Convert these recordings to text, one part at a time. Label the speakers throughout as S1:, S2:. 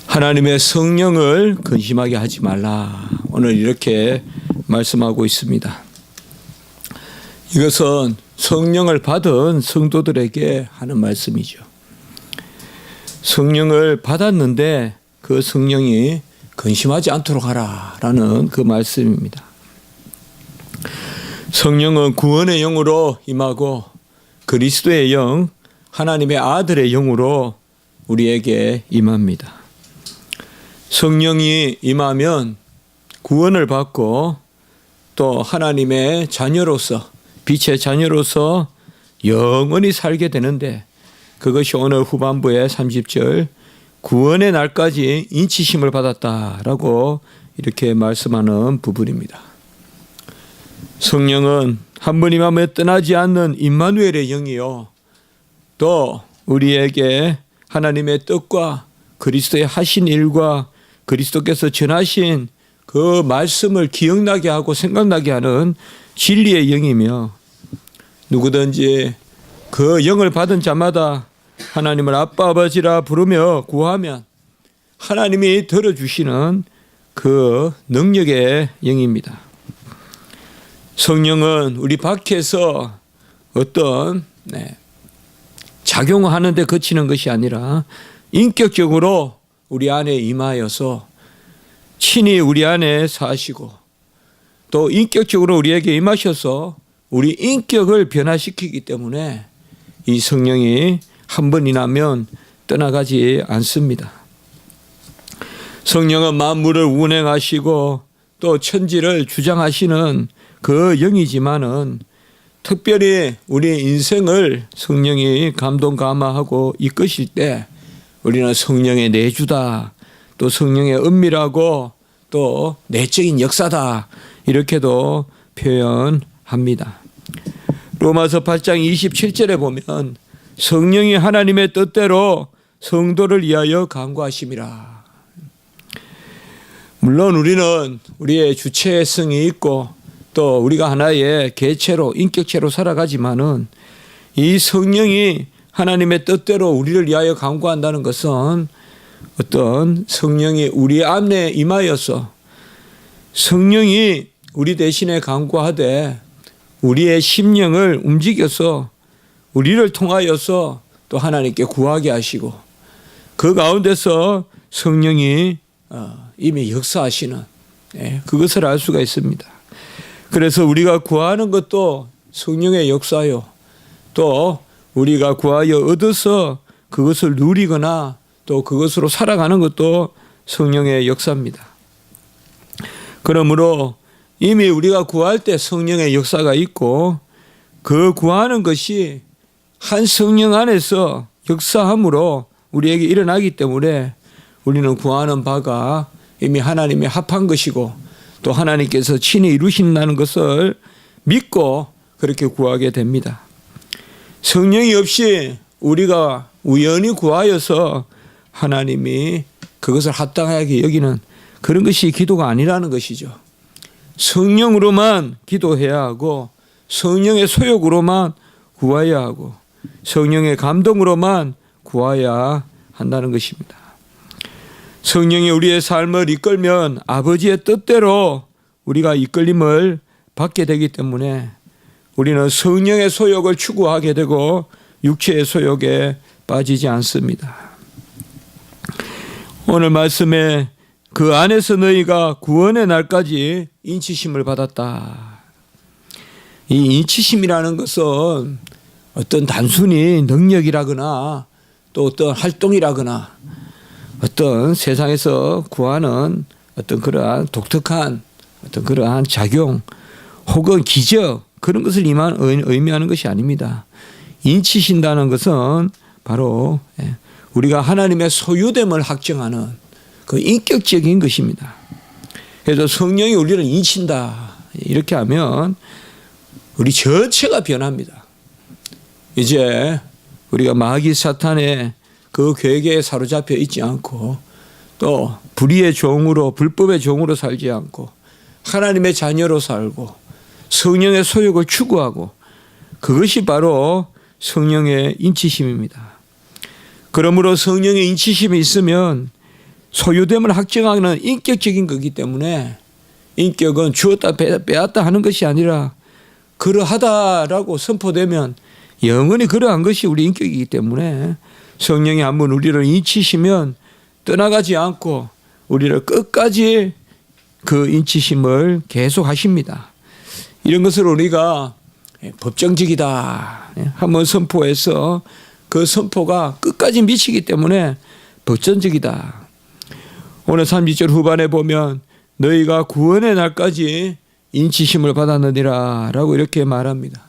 S1: 하나님의 성령을 근심하게 하지 말라. 오늘 이렇게 말씀하고 있습니다. 이것은 성령을 받은 성도들에게 하는 말씀이죠. 성령을 받았는데 그 성령이 근심하지 않도록 하라라는 그 말씀입니다. 성령은 구원의 영으로 임하고 그리스도의 영, 하나님의 아들의 영으로 우리에게 임합니다. 성령이 임하면 구원을 받고 또 하나님의 자녀로서, 빛의 자녀로서 영원히 살게 되는데, 그것이 오늘 후반부의 30절 구원의 날까지 인치심을 받았다라고 이렇게 말씀하는 부분입니다. 성령은 한 번 임하면 떠나지 않는 임마누엘의 영이요, 또 우리에게 하나님의 뜻과 그리스도의 하신 일과 그리스도께서 전하신 그 말씀을 기억나게 하고 생각나게 하는 진리의 영이며, 누구든지 그 영을 받은 자마다 하나님을 아빠 아버지라 부르며 구하면 하나님이 들어주시는 그 능력의 영입니다. 성령은 우리 밖에서 어떤 작용하는 데 그치는 것이 아니라 인격적으로 우리 안에 임하여서 친히 우리 안에 사시고, 또 인격적으로 우리에게 임하셔서 우리 인격을 변화시키기 때문에 이 성령이 한 번이 나면 떠나가지 않습니다. 성령은 만물을 운행하시고 또 천지를 주장하시는 그 영이지만은, 특별히 우리 인생을 성령이 감동 감화하고 이끄실 때 우리는 성령의 내주다, 또 성령의 은밀하고 또 내적인 역사다, 이렇게도 표현합니다. 로마서 8장 27절에 보면 성령이 하나님의 뜻대로 성도를 위하여 간구하심이라. 물론 우리는 우리의 주체성이 있고 또 우리가 하나의 개체로, 인격체로 살아가지만은, 이 성령이 하나님의 뜻대로 우리를 위하여 간구한다는 것은 어떤 성령이 우리 안에 임하여서 성령이 우리 대신에 간구하되 우리의 심령을 움직여서 우리를 통하여서 또 하나님께 구하게 하시고, 그 가운데서 성령이 이미 역사하시는, 그것을 알 수가 있습니다. 그래서 우리가 구하는 것도 성령의 역사요, 또 우리가 구하여 얻어서 그것을 누리거나 또 그것으로 살아가는 것도 성령의 역사입니다. 그러므로 이미 우리가 구할 때 성령의 역사가 있고, 그 구하는 것이 한 성령 안에서 역사함으로 우리에게 일어나기 때문에 우리는 구하는 바가 이미 하나님의 합한 것이고, 또 하나님께서 친히 이루신다는 것을 믿고 그렇게 구하게 됩니다. 성령이 없이 우리가 우연히 구하여서 하나님이 그것을 합당하게 여기는 그런 것이 기도가 아니라는 것이죠. 성령으로만 기도해야 하고, 성령의 소욕으로만 구해야 하고, 성령의 감동으로만 구해야 한다는 것입니다. 성령이 우리의 삶을 이끌면 아버지의 뜻대로 우리가 이끌림을 받게 되기 때문에 우리는 성령의 소욕을 추구하게 되고 육체의 소욕에 빠지지 않습니다. 오늘 말씀에 그 안에서 너희가 구원의 날까지 인치심을 받았다. 이 인치심이라는 것은 어떤 단순히 능력이라거나 또 어떤 활동이라거나 어떤 세상에서 구하는 어떤 그러한 독특한 어떤 그러한 작용 혹은 기적, 그런 것을 의미하는 것이 아닙니다. 인치신다는 것은 바로 우리가 하나님의 소유됨을 확증하는 그 인격적인 것입니다. 그래서 성령이 우리를 인친다, 이렇게 하면 우리 전체가 변합니다. 이제 우리가 마귀 사탄의 그 계획에 사로잡혀 있지 않고, 또 불의의 종으로, 불법의 종으로 살지 않고 하나님의 자녀로 살고 성령의 소욕을 추구하고, 그것이 바로 성령의 인치심입니다. 그러므로 성령의 인치심이 있으면 소유됨을 확정하는 인격적인 거기 때문에 인격은 주었다 빼앗다 하는 것이 아니라 그러하다라고 선포되면 영원히 그러한 것이 우리 인격이기 때문에 성령이 한번 우리를 인치시면 떠나가지 않고 우리를 끝까지 그 인치심을 계속 하십니다. 이런 것을 우리가 법정적이다 한번 선포해서 그 선포가 끝까지 미치기 때문에 법정적이다. 오늘 32절 후반에 보면 너희가 구원의 날까지 인치심을 받았느니라 라고 이렇게 말합니다.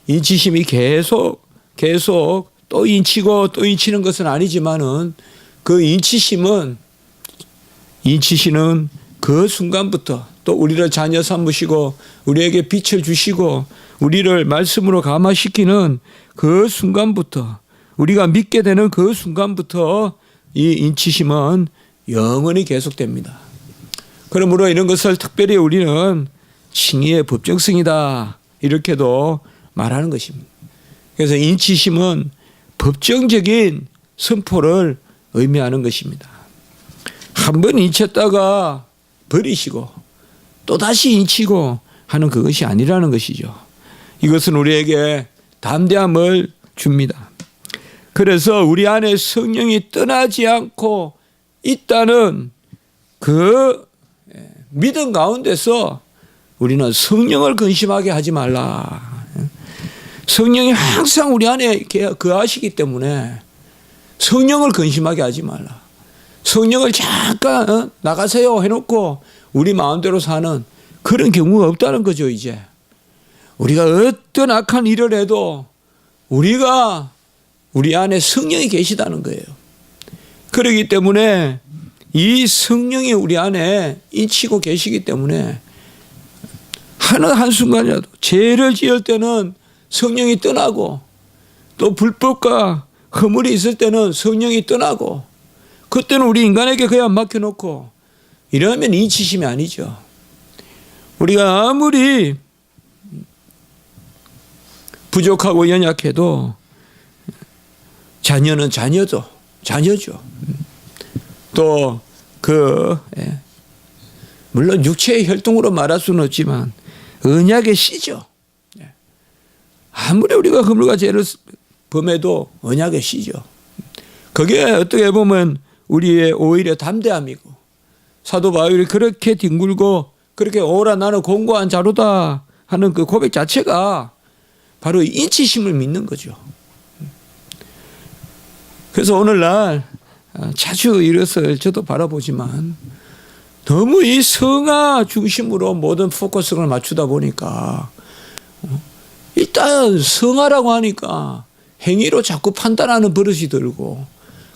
S1: 인치심이 계속 또 인치고 또 인치는 것은 아니지만은 그 인치시는 그 순간부터 또 우리를 자녀 삼으시고 우리에게 빛을 주시고 우리를 말씀으로 감화시키는 그 순간부터 우리가 믿게 되는 그 순간부터 이 인치심은 영원히 계속됩니다. 그러므로 이런 것을 특별히 우리는 칭의의 법정성이다 이렇게도 말하는 것입니다. 그래서 인치심은 법정적인 선포를 의미하는 것입니다. 한 번 인쳤다가 버리시고 또다시 인치고 하는 그것이 아니라는 것이죠. 이것은 우리에게 담대함을 줍니다. 그래서 우리 안에 성령이 떠나지 않고 있다는 그 믿음 가운데서 우리는 성령을 근심하게 하지 말라. 성령이 항상 우리 안에 거하시기 때문에 성령을 근심하게 하지 말라. 성령을 잠깐 나가세요 해놓고 우리 마음대로 사는 그런 경우가 없다는 거죠. 이제 우리가 어떤 악한 일을 해도 우리가 우리 안에 성령이 계시다는 거예요. 그렇기 때문에 이 성령이 우리 안에 인치고 계시기 때문에 한순간이라도 죄를 지을 때는 성령이 떠나고 또 불법과 허물이 있을 때는 성령이 떠나고 그때는 우리 인간에게 그냥 맡겨놓고 이러면 인치심이 아니죠. 우리가 아무리 부족하고 연약해도 자녀는 자녀죠. 또 물론 육체의 혈통으로 말할 수는 없지만 언약의 씨죠. 아무리 우리가 허물과 죄를 범해도 언약의 씨죠. 그게 어떻게 보면 우리의 오히려 담대함이고 사도 바울이 그렇게 뒹굴고 그렇게 오라 나는 공고한 자로다 하는 그 고백 자체가 바로 인치심을 믿는 거죠. 그래서 오늘날 자주 이것을 저도 바라보지만 너무 이 성화 중심으로 모든 포커스를 맞추다 보니까 일단 성화라고 하니까 행위로 자꾸 판단하는 버릇이 들고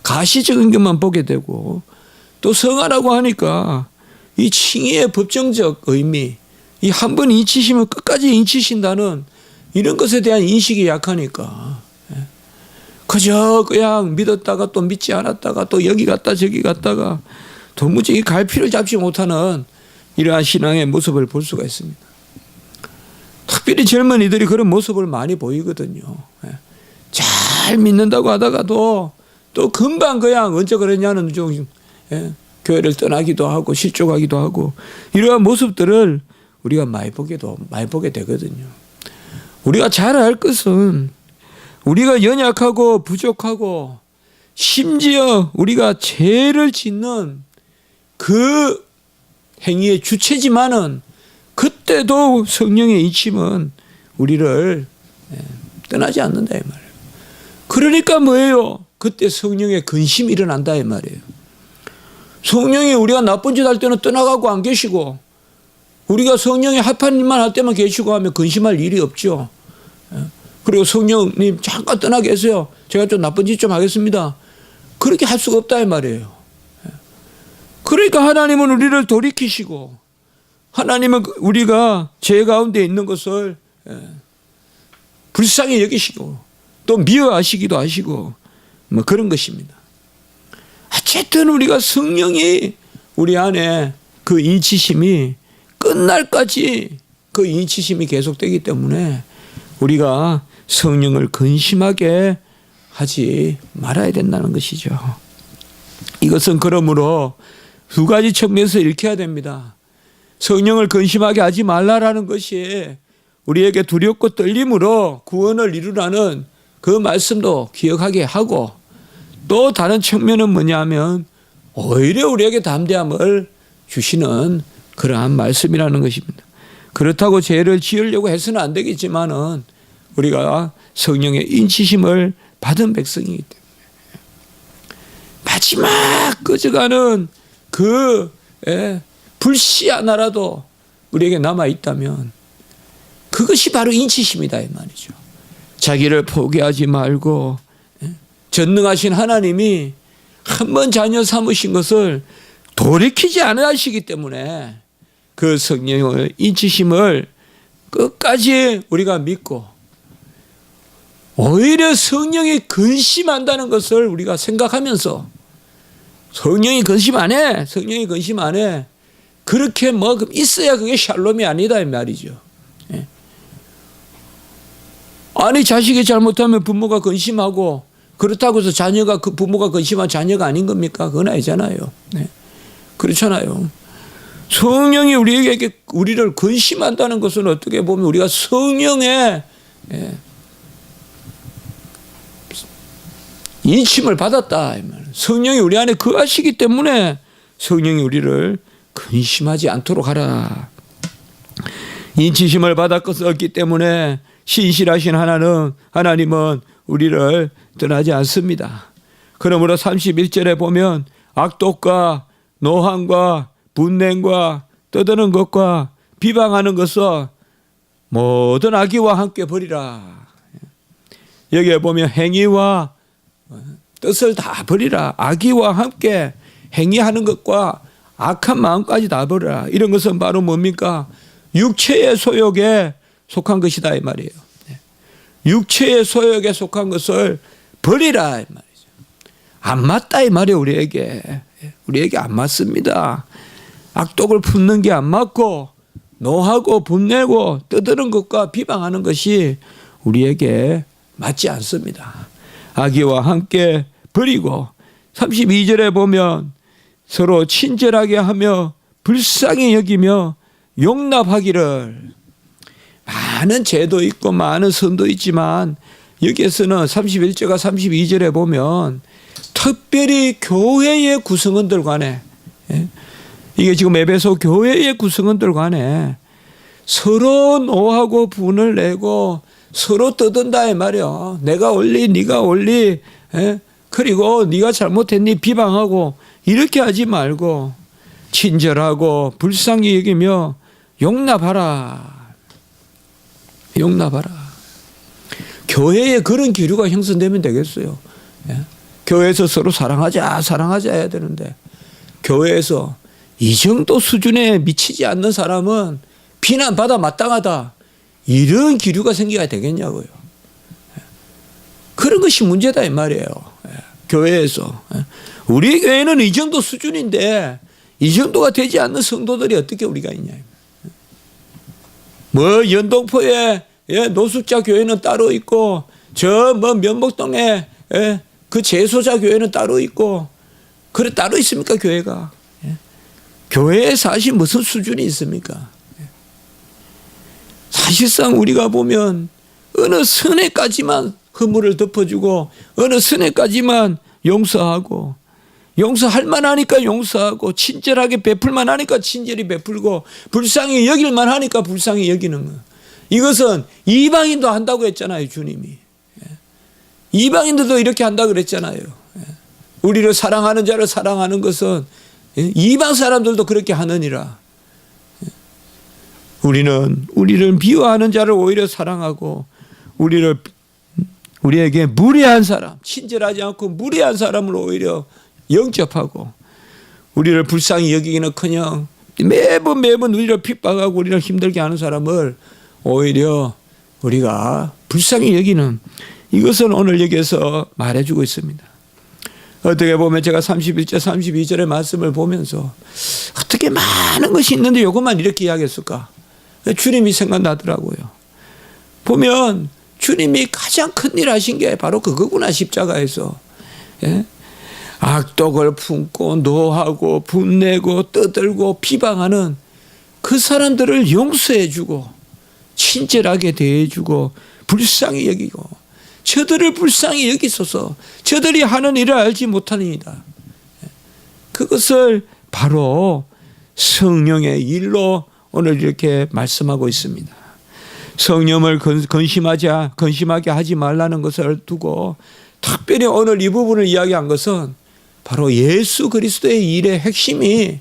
S1: 가시적인 것만 보게 되고 또 성화라고 하니까 이 칭의의 법정적 의미 이 한 번 인치시면 끝까지 인치신다는 이런 것에 대한 인식이 약하니까 그저 그냥 믿었다가 또 믿지 않았다가 또 여기 갔다 저기 갔다가 도무지 갈피를 잡지 못하는 이러한 신앙의 모습을 볼 수가 있습니다. 특별히 젊은이들이 그런 모습을 많이 보이거든요. 잘 믿는다고 하다가도 또 금방 그냥 언제 그랬냐는 좀 교회를 떠나기도 하고 실족하기도 하고 이러한 모습들을 우리가 많이 보게 되거든요. 우리가 잘 알 것은 우리가 연약하고 부족하고 심지어 우리가 죄를 짓는 그 행위의 주체지만은 그때도 성령의 인침은 우리를 떠나지 않는다 이 말이에요. 그러니까 뭐예요? 그때 성령의 근심이 일어난다 이 말이에요. 성령이 우리가 나쁜 짓 할 때는 떠나가고 안 계시고 우리가 성령이 합한 일만 할 때만 계시고 하면 근심할 일이 없죠. 그리고 성령님 잠깐 떠나 계세요. 제가 좀 나쁜 짓 좀 하겠습니다. 그렇게 할 수가 없다 이 말이에요. 그러니까 하나님은 우리를 돌이키시고 하나님은 우리가 죄 가운데 있는 것을 불쌍히 여기시고 또 미워하시기도 하시고 뭐 그런 것입니다. 어쨌든 우리가 성령이 우리 안에 그 인치심이 끝날까지 그 인치심이 계속되기 때문에 우리가 성령을 근심하게 하지 말아야 된다는 것이죠. 이것은 그러므로 두 가지 측면에서 읽혀야 됩니다. 성령을 근심하게 하지 말라라는 것이 우리에게 두렵고 떨림으로 구원을 이루라는 그 말씀도 기억하게 하고, 또 다른 측면은 뭐냐면 오히려 우리에게 담대함을 주시는 그러한 말씀이라는 것입니다. 그렇다고 죄를 지으려고 해서는 안 되겠지만은 우리가 성령의 인치심을 받은 백성이기 때문에 마지막 꺼져가는 그 불씨 하나라도 우리에게 남아 있다면 그것이 바로 인치심이다 이 말이죠. 자기를 포기하지 말고 전능하신 하나님이 한 번 자녀 삼으신 것을 돌이키지 않으시기 때문에 그 성령의 인치심을 끝까지 우리가 믿고, 오히려 성령이 근심한다는 것을 우리가 생각하면서, 성령이 근심 안 해, 성령이 근심 안 해, 그렇게 뭐 있어야 그게 샬롬이 아니다 이 말이죠. 아니 자식이 잘못하면 부모가 근심하고, 그렇다고 해서 자녀가 그 부모가 근심한 자녀가 아닌 겁니까? 그건 아니잖아요. 그렇잖아요. 성령이 우리를 근심한다는 것은 어떻게 보면 우리가 성령의 인침을 받았다. 성령이 우리 안에 거하시기 때문에 성령이 우리를 근심하지 않도록 하라. 인치심을 받았기 때문에 신실하신 하나님은 우리를 떠나지 않습니다. 그러므로 31절에 보면 악독과 노함과 분냉과 떠드는 것과 비방하는 것을 모든 악의와 함께 버리라. 여기에 보면 행위와 뜻을 다 버리라. 악의와 함께 행위하는 것과 악한 마음까지 다 버리라. 이런 것은 바로 뭡니까? 육체의 소욕에 속한 것이다 이 말이에요. 육체의 소욕에 속한 것을 버리라 이 말이죠. 안 맞다 이 말이에요. 우리에게 안 맞습니다. 악독을 품는 게 안 맞고, 노하고 분내고 떠드는 것과 비방하는 것이 우리에게 맞지 않습니다. 악의와 함께 버리고, 32절에 보면 서로 친절하게 하며 불쌍히 여기며 용납하기를. 많은 죄도 있고 많은 선도 있지만 여기에서는 31절과 32절에 보면 특별히 교회의 구성원들 간에, 이게 지금 에베소 교회의 구성원들 간에 서로 노하고 분을 내고 서로 떠든다 이 말이야. 내가 올리 네가 올리, 그리고 네가 잘못했니 비방하고 이렇게 하지 말고 친절하고 불쌍히 여기며 용납하라. 교회에 그런 기류가 형성되면 되겠어요. 교회에서 서로 사랑하자 해야 되는데, 교회에서 이 정도 수준에 미치지 않는 사람은 비난받아 마땅하다, 이런 기류가 생겨야 되겠냐고요. 그런 것이 문제다 이 말이에요. 교회에서. 우리 교회는 이 정도 수준인데 이 정도가 되지 않는 성도들이 어떻게 우리가 있냐. 뭐 연동포에 노숙자 교회는 따로 있고, 저 뭐 면목동에 그 재소자 교회는 따로 있고, 그래 따로 있습니까 교회가? 교회에 사실 무슨 수준이 있습니까? 사실상 우리가 보면 어느 선에까지만 허물을 덮어주고, 어느 선에까지만 용서하고, 용서할 만하니까 용서하고, 친절하게 베풀만 하니까 친절히 베풀고, 불쌍히 여길만 하니까 불쌍히 여기는 거. 이것은 이방인도 한다고 했잖아요 주님이. 이방인들도 이렇게 한다고 그랬잖아요. 우리를 사랑하는 자를 사랑하는 것은 이방 사람들도 그렇게 하느니라. 우리를 비워하는 자를 오히려 사랑하고, 우리에게 무례한 사람, 친절하지 않고 무례한 사람을 오히려 영접하고, 우리를 불쌍히 여기기는커녕 매번 우리를 핍박하고 우리를 힘들게 하는 사람을 오히려 우리가 불쌍히 여기는, 이것은 오늘 여기에서 말해주고 있습니다. 어떻게 보면 제가 31절 32절의 말씀을 보면서 어떻게 많은 것이 있는데 이것만 이렇게 이야기했을까, 주님이 생각나더라고요. 보면 주님이 가장 큰 일 하신 게 바로 그거구나, 십자가에서. 예? 악독을 품고 노하고 분내고 떠들고 비방하는 그 사람들을 용서해주고 친절하게 대해주고 불쌍히 여기고 저들을 불쌍히 여기소서. 저들이 하는 일을 알지 못하니이다. 그것을 바로 성령의 일로 오늘 이렇게 말씀하고 있습니다. 성령을 근심하게 하지 말라는 것을 두고 특별히 오늘 이 부분을 이야기한 것은 바로 예수 그리스도의 일의 핵심이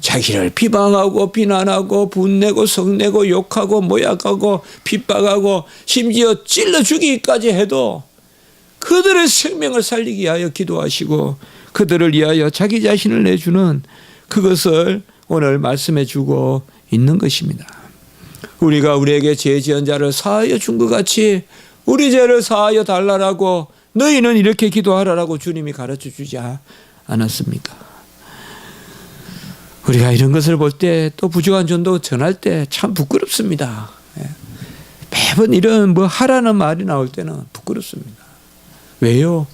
S1: 자기를 비방하고 비난하고 분내고 성내고 욕하고 모욕하고 핍박하고 심지어 찔러 죽이기까지 해도 그들의 생명을 살리기 위하여 기도하시고 그들을 위하여 자기 자신을 내주는 그것을 오늘 말씀해 주고 있는 것입니다. 우리가 우리에게 죄 지은 자를 사하여 준 것 같이 우리 죄를 사하여 달라라고 너희는 이렇게 기도하라라고 주님이 가르쳐 주지 않았습니까? 우리가 이런 것을 볼 때 또 부족한 전도 전할 때 참 부끄럽습니다. 매번 이런 뭐 하라는 말이 나올 때는 부끄럽습니다. 왜요?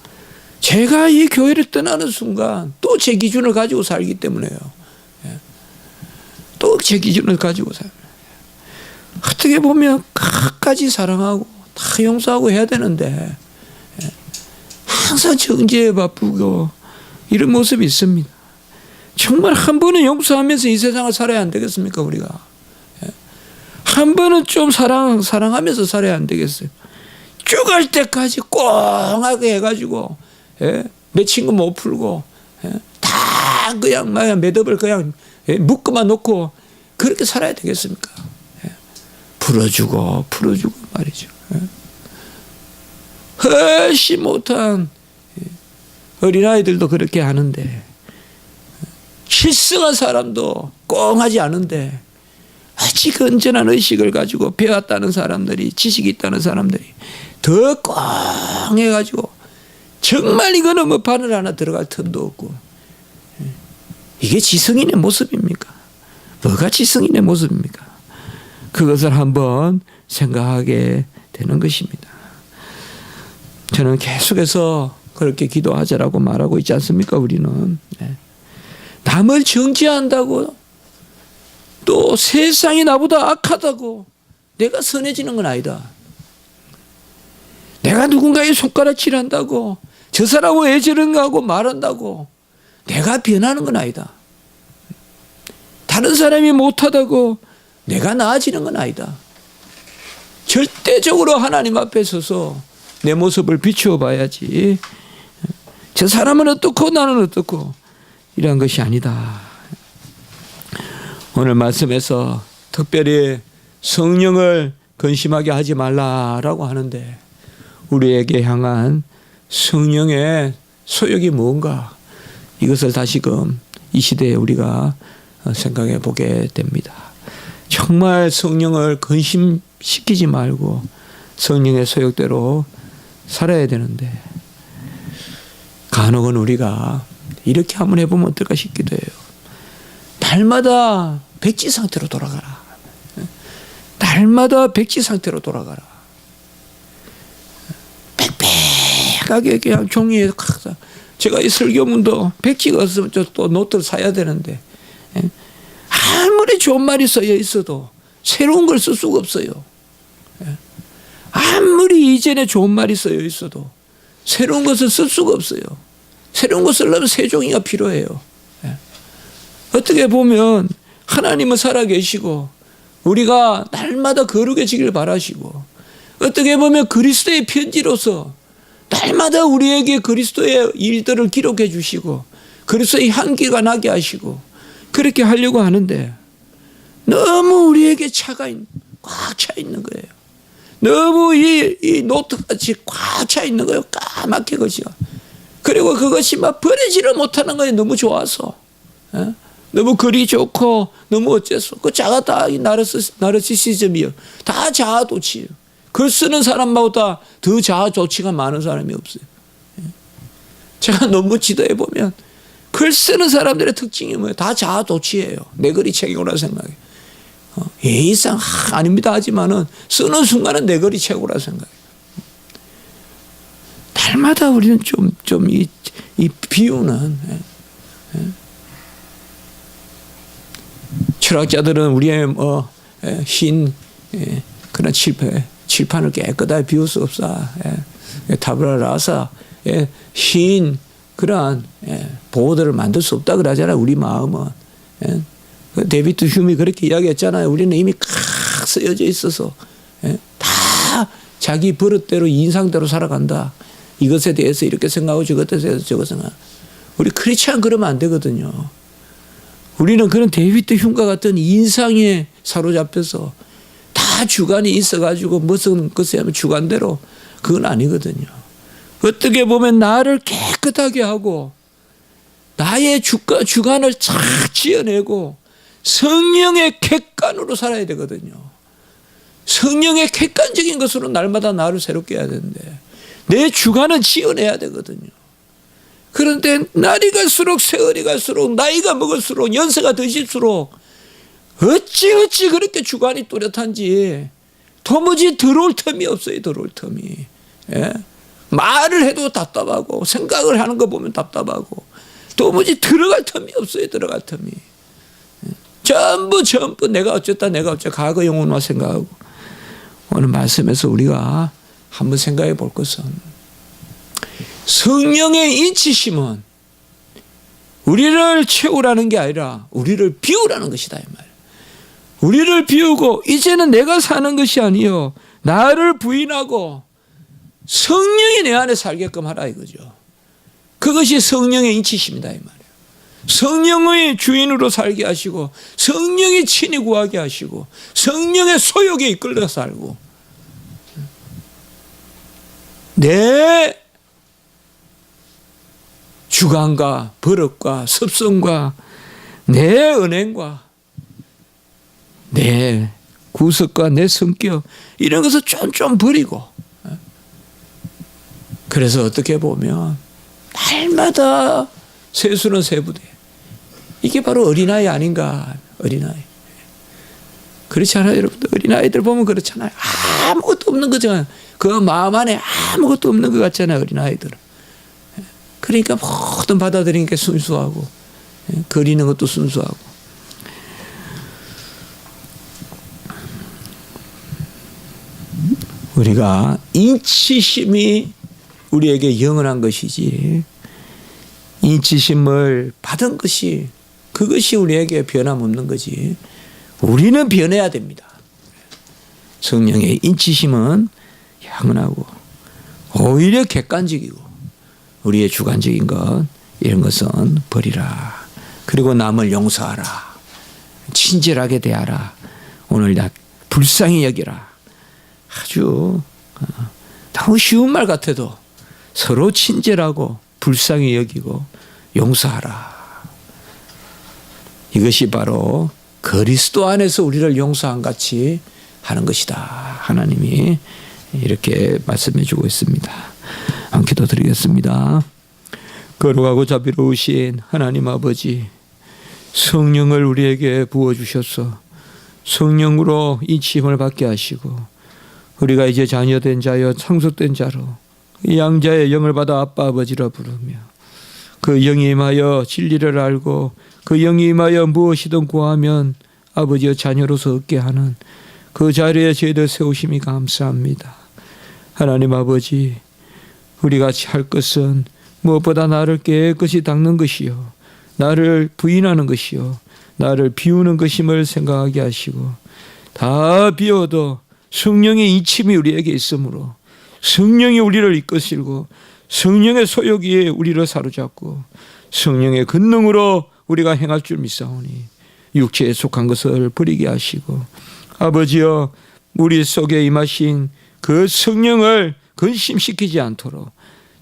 S1: 제가 이 교회를 떠나는 순간 또 제 기준을 가지고 살기 때문에요. 또 제 기준을 가지고 살아요. 어떻게 보면 끝까지 사랑하고 다 용서하고 해야 되는데 항상 정죄에 바쁘고 이런 모습이 있습니다. 정말 한 번은 용서하면서 이 세상을 살아야 안 되겠습니까, 우리가? 한 번은 좀 사랑하면서 살아야 안 되겠어요. 죽을 때까지 꽁하게 해가지고 내 친구 못 풀고 다 그냥 매듭을 그냥 묶어만 놓고 그렇게 살아야 되겠습니까? 풀어주고 말이죠. 훨씬 못한 어린아이들도 그렇게 하는데 실성한 사람도 꽁하지 않은데 아직 건전한 의식을 가지고 배웠다는 사람들이 지식이 있다는 사람들이 더 꽁해가지고 정말 이거는 뭐 바늘 하나 들어갈 틈도 없고 이게 지성인의 모습입니까? 뭐가 지성인의 모습입니까? 그것을 한번 생각하게 되는 것입니다. 저는 계속해서 그렇게 기도하자라고 말하고 있지 않습니까? 우리는 남을 정죄한다고 또 세상이 나보다 악하다고 내가 선해지는 건 아니다. 내가 누군가의 손가락질한다고 저 사람은 왜 저런가 하고 말한다고 내가 변하는 건 아니다. 다른 사람이 못하다고 내가 나아지는 건 아니다. 절대적으로 하나님 앞에 서서 내 모습을 비추어 봐야지 저 사람은 어떻고 나는 어떻고 이런 것이 아니다. 오늘 말씀에서 특별히 성령을 근심하게 하지 말라라고 하는데 우리에게 향한 성령의 소욕이 무언가 이것을 다시금 이 시대에 우리가 생각해 보게 됩니다. 정말 성령을 근심시키지 말고 성령의 소욕대로 살아야 되는데 간혹은 우리가 이렇게 한번 해보면 어떨까 싶기도 해요. 날마다 백지 상태로 돌아가라. 날마다 백지 상태로 돌아가라. 빽빽하게 그냥 종이에 제가 이 설교문도 백지가 없으면 또 노트를 사야 되는데 아무리 좋은 말이 써여 있어도 새로운 걸 쓸 수가 없어요. 아무리 이전에 좋은 말이 써여 있어도 새로운 것을 쓸 수가 없어요. 새로운 것을 쓰려면 새 종이가 필요해요. 어떻게 보면 하나님은 살아계시고 우리가 날마다 거룩해지길 바라시고 어떻게 보면 그리스도의 편지로서 날마다 우리에게 그리스도의 일들을 기록해 주시고 그리스도의 향기가 나게 하시고 그렇게 하려고 하는데 너무 우리에게 꽉 차 있는 거예요. 너무 이 노트같이 꽉 차 있는 거예요. 까맣게 것이요. 그리고 그것이 막 버리지를 못하는 거예요. 너무 좋아서. 너무 글이 좋고 너무 어째서. 그 자가 다 나르시시즘이요. 다 자아도취예요. 글 쓰는 사람보다 더 자아도취가 많은 사람이 없어요. 제가 너무 지도해 보면 글 쓰는 사람들의 특징이 뭐예요? 다 자아도취예요. 내 글이 최고라 생각해요. 예의상 아닙니다 하지만은 쓰는 순간은 내 글이 최고라 생각해요. 날마다 우리는 좀 이 비우는, 철학자들은 우리의 흰 그런 칠판을 깨끗하게 비울 수 없어. 타브라라사 흰 그러한 보호들을 만들 수 없다 그러잖아요. 우리 마음은. 데이비드 휴미 그렇게 이야기했잖아요. 우리는 이미 칵 쓰여져 있어서 다 자기 버릇대로 인상대로 살아간다. 이것에 대해서 이렇게 생각하고 저것에 대해서 저것 생각. 우리 크리스찬 그러면 안 되거든요. 우리는 그런 데이비드 휴미과 같은 인상에 사로잡혀서 다 주관이 있어가지고 무슨 것에 하면 주관대로 그건 아니거든요. 어떻게 보면 나를 깨끗하게 하고 나의 주관을 착 지어내고 성령의 객관으로 살아야 되거든요. 성령의 객관적인 것으로 날마다 나를 새롭게 해야 되는데 내 주관은 지어내야 되거든요. 그런데 날이 갈수록 세월이 갈수록 나이가 먹을수록 연세가 드실수록 어찌 그렇게 주관이 뚜렷한지 도무지 들어올 틈이 없어요. 들어올 틈이. 말을 해도 답답하고 생각을 하는 거 보면 답답하고 도무지 들어갈 틈이 없어요. 들어갈 틈이. 전부 내가 어쨌다 과거 영혼만 생각하고 오늘 말씀에서 우리가 한번 생각해 볼 것은 성령의 인치심은 우리를 채우라는 게 아니라 우리를 비우라는 것이다 이 말이에요. 우리를 비우고 이제는 내가 사는 것이 아니요 나를 부인하고 성령이 내 안에 살게끔 하라 이거죠. 그것이 성령의 인치심이다 이 말이에요. 성령의 주인으로 살게 하시고 성령이 친히 구하게 하시고 성령의 소욕에 이끌려 살고 내 주관과 버릇과 습성과 내 은행과 내 구석과 내 성격 이런 것을 좀 버리고 그래서 어떻게 보면 날마다 세수는 세부대 이게 바로 어린아이 아닌가. 어린아이. 그렇지 않아요 여러분들. 어린아이들 보면 그렇잖아요. 아무것도 없는 거잖아요. 그 마음 안에 아무것도 없는 것 같잖아요. 어린아이들은. 그러니까 모든 받아들이는 게 순수하고 그리는 것도 순수하고 우리가 인치심이 우리에게 영원한 것이지 인치심을 받은 것이 그것이 우리에게 변함없는 거지 우리는 변해야 됩니다. 성령의 인치심은 영원하고 오히려 객관적이고 우리의 주관적인 것 이런 것은 버리라. 그리고 남을 용서하라. 친절하게 대하라. 오늘 나 불쌍히 여기라. 아주 너무 쉬운 말 같아도 서로 친절하고 불쌍히 여기고 용서하라. 이것이 바로 그리스도 안에서 우리를 용서한 같이 하는 것이다. 하나님이 이렇게 말씀해 주고 있습니다. 기도드리겠습니다. 거룩하고 자비로우신 하나님 아버지 성령을 우리에게 부어주셔서 성령으로 인치힘을 받게 하시고 우리가 이제 자녀된 자여 상속된 자로 양자의 영을 받아 아빠 아버지라 부르며 그 영이 임하여 진리를 알고 그 영이 임하여 무엇이든 구하면 아버지의 자녀로서 얻게 하는 그 자리에 저희들 세우심이 감사합니다. 하나님 아버지 우리가 할 것은 무엇보다 나를 깨끗이 닦는 것이요 나를 부인하는 것이요 나를 비우는 것임을 생각하게 하시고 다 비워도 성령의 인침이 우리에게 있으므로 성령이 우리를 이끄시고 성령의 소욕이 우리를 사로잡고 성령의 권능으로 우리가 행할 줄 믿사오니 육체에 속한 것을 버리게 하시고 아버지여 우리 속에 임하신 그 성령을 근심시키지 않도록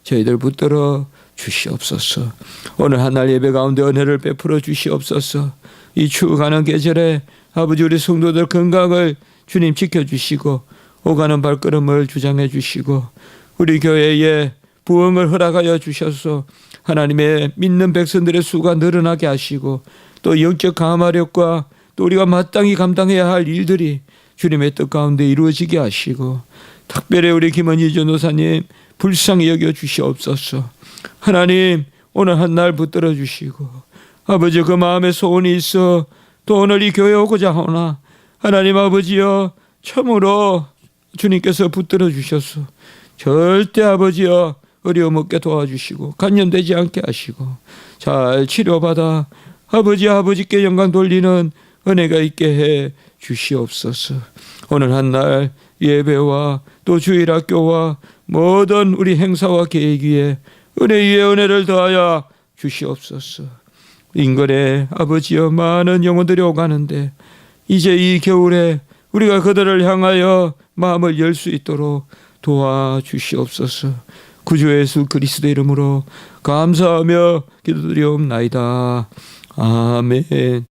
S1: 저희들 붙들어 주시옵소서. 오늘 한날 예배 가운데 은혜를 베풀어 주시옵소서. 이 추워가는 계절에 아버지 우리 성도들 건강을 주님 지켜주시고 오가는 발걸음을 주장해 주시고 우리 교회에 부흥을 허락하여 주셔서 하나님의 믿는 백성들의 수가 늘어나게 하시고 또 영적 감화력과 또 우리가 마땅히 감당해야 할 일들이 주님의 뜻 가운데 이루어지게 하시고 특별히 우리 김은희 전도사님 불쌍히 여겨 주시옵소서. 하나님 오늘 한 날 붙들어 주시고 아버지 그 마음에 소원이 있어 또 오늘 이 교회 오고자 하오나 하나님 아버지여 참으로 주님께서 붙들어 주셔서 절대 아버지여 어려움 없게 도와주시고 간염되지 않게 하시고 잘 치료받아 아버지께 영광 돌리는 은혜가 있게 해 주시옵소서. 오늘 한 날 예배와 또 주일학교와 모든 우리 행사와 계획 위에 은혜 위에 은혜를 더하여 주시옵소서. 인근에 아버지여 많은 영혼들이 오가는데 이제 이 겨울에 우리가 그들을 향하여 마음을 열 수 있도록 도와주시옵소서. 구주 예수 그리스도 이름으로 감사하며 기도드리옵나이다. 아멘.